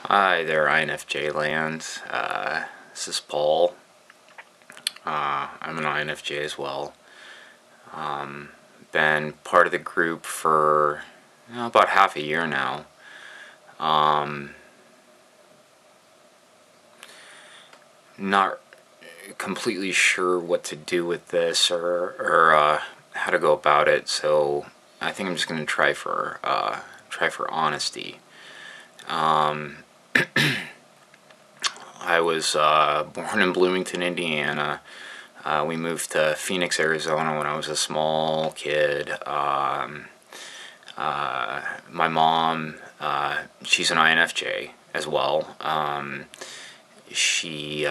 Hi there, INFJ land. This is Paul. I'm an INFJ as well. Been part of the group for about half a year now. Not completely sure what to do with this or how to go about it, so I think I'm just gonna try for honesty. I was born in Bloomington, Indiana. We moved to Phoenix, Arizona when I was a small kid. My mom, she's an INFJ as well. She's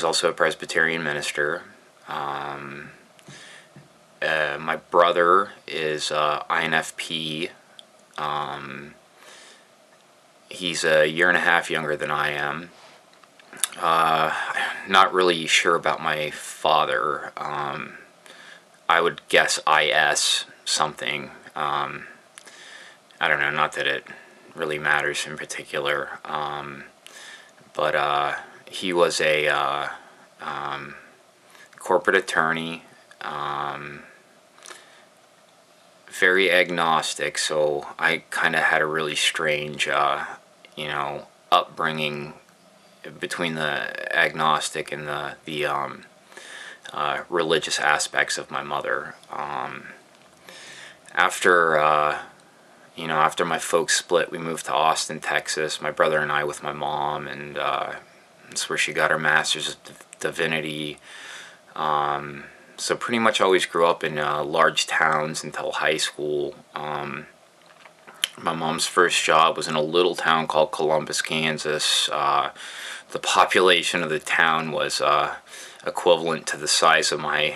also a Presbyterian minister. My brother is INFP. He's a year and a half younger than I am. Not really sure about my father. I would guess IS something. I don't know, not that it really matters in particular. But he was a corporate attorney, very agnostic, so I kind of had a really strange, upbringing between the agnostic and the religious aspects of my mother. After my folks split, we moved to Austin, Texas. My brother and I with my mom, and that's where she got her master's of divinity. So pretty much always grew up in large towns until high school. My mom's first job was in a little town called Columbus, Kansas. The population of the town was equivalent to the size of my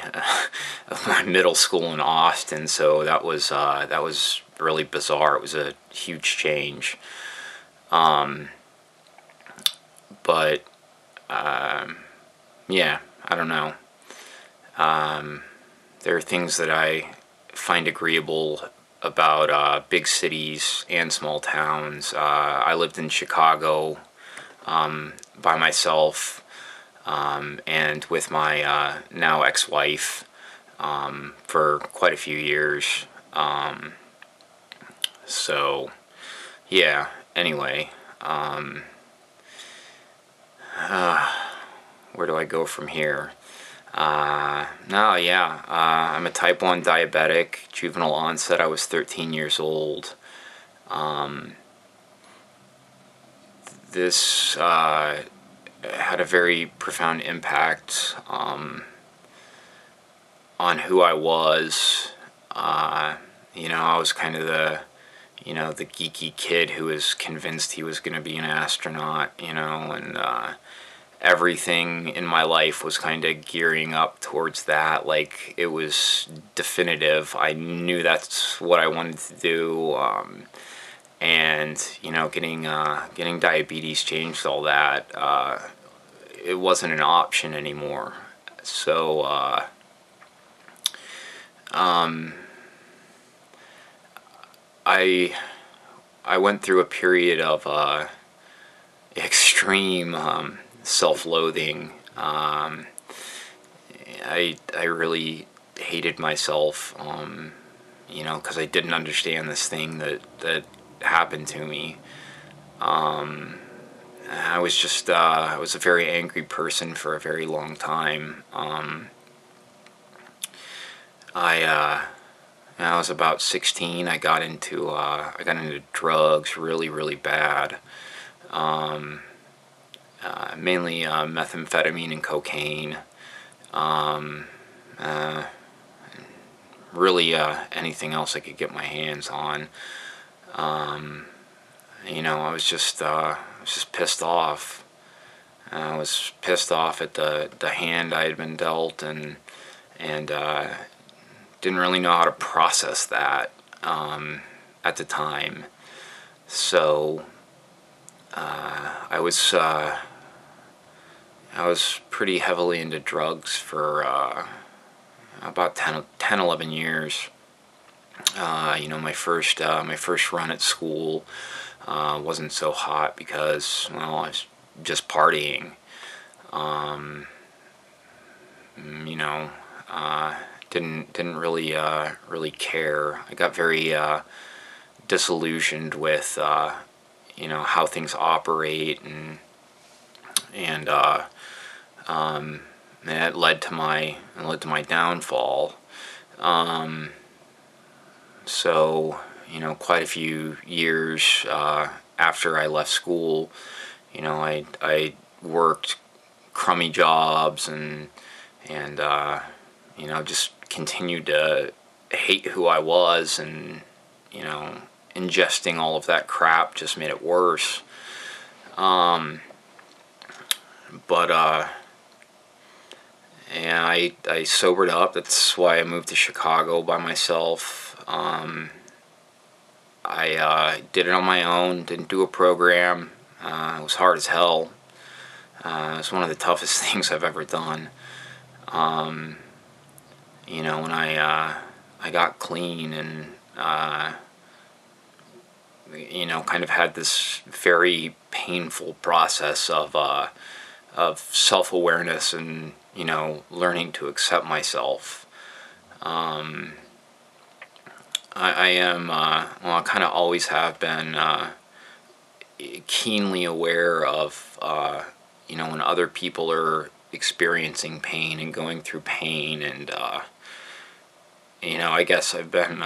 middle school in Austin. So that was really bizarre. It was a huge change. But yeah, I don't know. There are things that I find agreeable about big cities and small towns. I lived in Chicago by myself and with my now ex-wife for quite a few years. So, yeah, anyway. Where do I go from here? I'm a type 1 diabetic, juvenile onset. I was 13 years old. This had a very profound impact on who I was. I was kind of the geeky kid who was convinced he was going to be an astronaut, and everything in my life was kind of gearing up towards that. Like, it was definitive. I knew that's what I wanted to do. And getting diabetes changed all that. It wasn't an option anymore. So I went through a period of extreme self-loathing. I really hated myself, because I didn't understand this thing that happened to me. I was a very angry person for a very long time. I was about 16. I got into drugs really, really bad. Mainly methamphetamine and cocaine. Really anything else I could get my hands on. I was just pissed off. I was pissed off at the hand I had been dealt, and didn't really know how to process that at the time. So I was pretty heavily into drugs for about 10, 11 years. My first run at school wasn't so hot because, well, I was just partying. Um, you know, didn't really care. I got very disillusioned with how things operate, and that led to my downfall. Um, so quite a few years after I left school, I worked crummy jobs and just continued to hate who I was, and you know ingesting all of that crap just made it worse. Um, but yeah, I sobered up. That's why I moved to Chicago by myself. I did it on my own. Didn't do a program. It was hard as hell. It was one of the toughest things I've ever done. Um, when I got clean and kind of had this very painful process of self-awareness and learning to accept myself. I am I kind of always have been keenly aware of when other people are experiencing pain and going through pain, and I guess I've been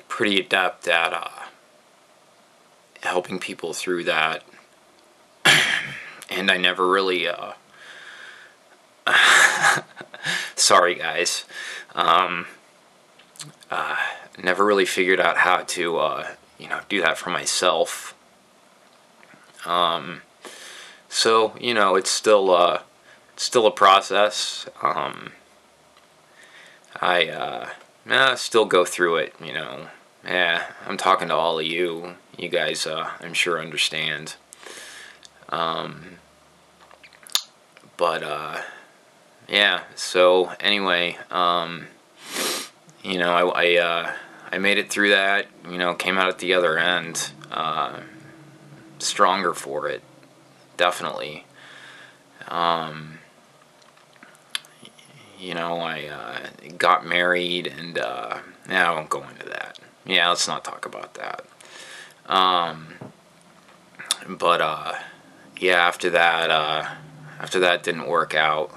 pretty adept at helping people through that. And I never really sorry guys, never really figured out how to do that for myself. So it's still a process. I still go through it. Yeah, I'm talking to all of you. You guys, I'm sure understand. But yeah. So anyway, I made it through that. Came out at the other end, stronger for it, definitely. I got married, and yeah, I won't go into that. Yeah, let's not talk about that. But yeah, after that didn't work out.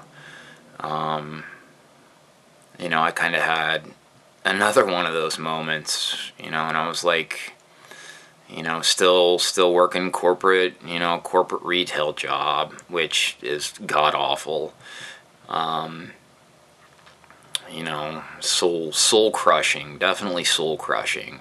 I kind of had another one of those moments, and I was like, still working corporate retail job, which is god awful. Soul crushing, definitely soul crushing.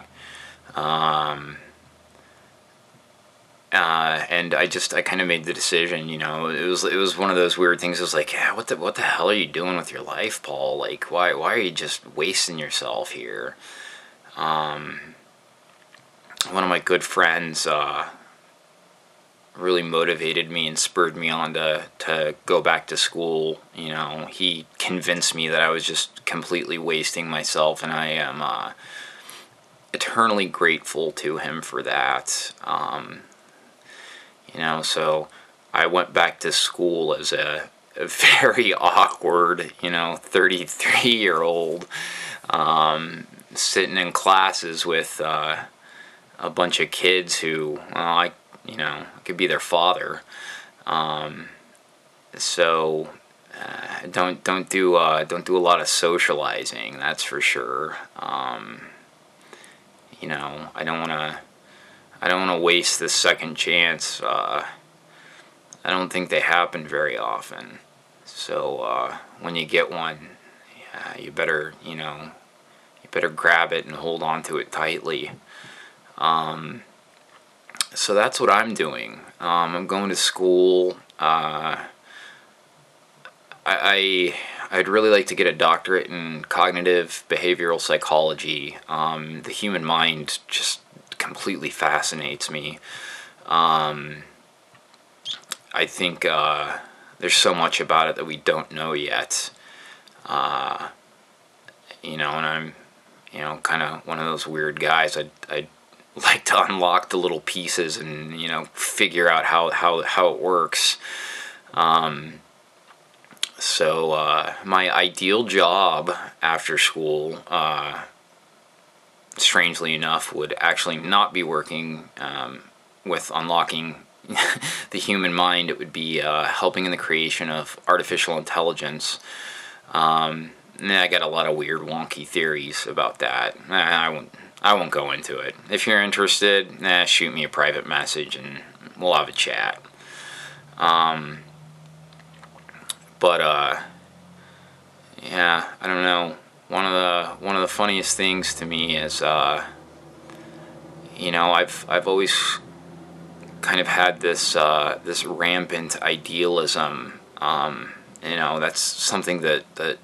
And I kind of made the decision. It was one of those weird things. It was like, yeah, what the hell are you doing with your life, Paul? Like, why are you just wasting yourself here? One of my good friends really motivated me and spurred me on to go back to school. He convinced me that I was just completely wasting myself, and I am eternally grateful to him for that. So I went back to school as a very awkward, 33-year-old, sitting in classes with a bunch of kids who, well, I could be their father. So don't do a lot of socializing, that's for sure. I don't want to waste this second chance. I don't think they happen very often. So when you get one, you better grab it and hold on to it tightly. So that's what I'm doing. I'm going to school. I'd really like to get a doctorate in cognitive behavioral psychology. The human mind just completely fascinates me. I think there's so much about it that we don't know yet. and I'm, kind of one of those weird guys. I'd like to unlock the little pieces and, figure out how it works. So my ideal job after school, strangely enough, would actually not be working with unlocking the human mind. It would be helping in the creation of artificial intelligence. I got a lot of weird, wonky theories about that. I won't go into it. If you're interested, shoot me a private message and we'll have a chat. Yeah, I don't know. One of the funniest things to me is, I've always kind of had this rampant idealism. That's something that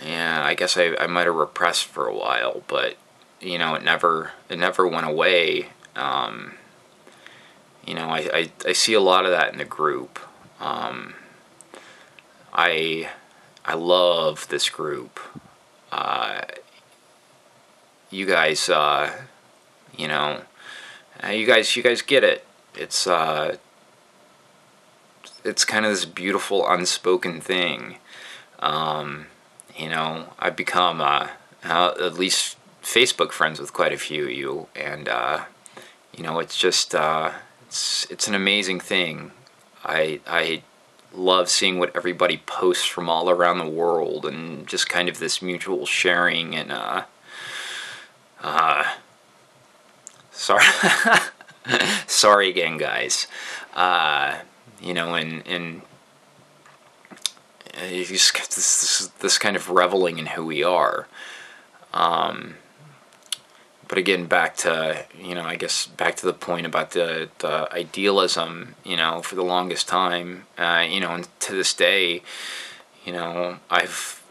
yeah, I guess I might have repressed for a while, but it never went away. I see a lot of that in the group. I love this group. You guys, you guys get it. It's kind of this beautiful unspoken thing. I've become at least Facebook friends with quite a few of you, and it's just it's an amazing thing. I love seeing what everybody posts from all around the world, and just kind of this mutual sharing. And sorry, sorry again, guys. And you just get this kind of reveling in who we are. But again, back to, I guess back to the point about the idealism, for the longest time, and to this day, I've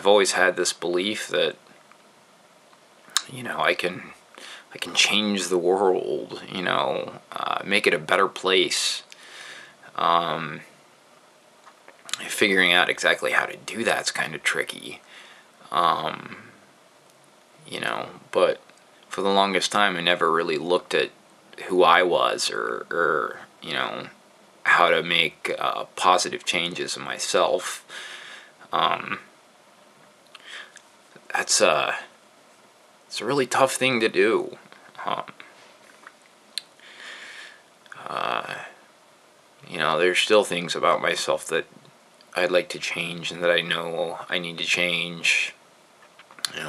always had this belief that, I can change the world, make it a better place. Figuring out exactly how to do that's kind of tricky. But for the longest time, I never really looked at who I was, or how to make positive changes in myself. It's a really tough thing to do. There's still things about myself that I'd like to change, and that I know I need to change.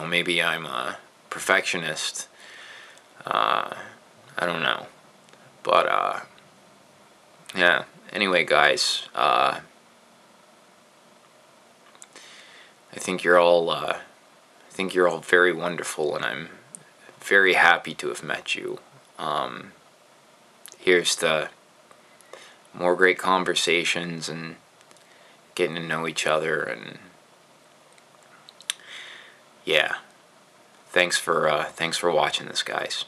Maybe I'm a perfectionist. I don't know. But, yeah. Anyway, guys, I think you're all very wonderful, and I'm very happy to have met you. Here's to more great conversations and getting to know each other. And yeah, thanks for watching this, guys.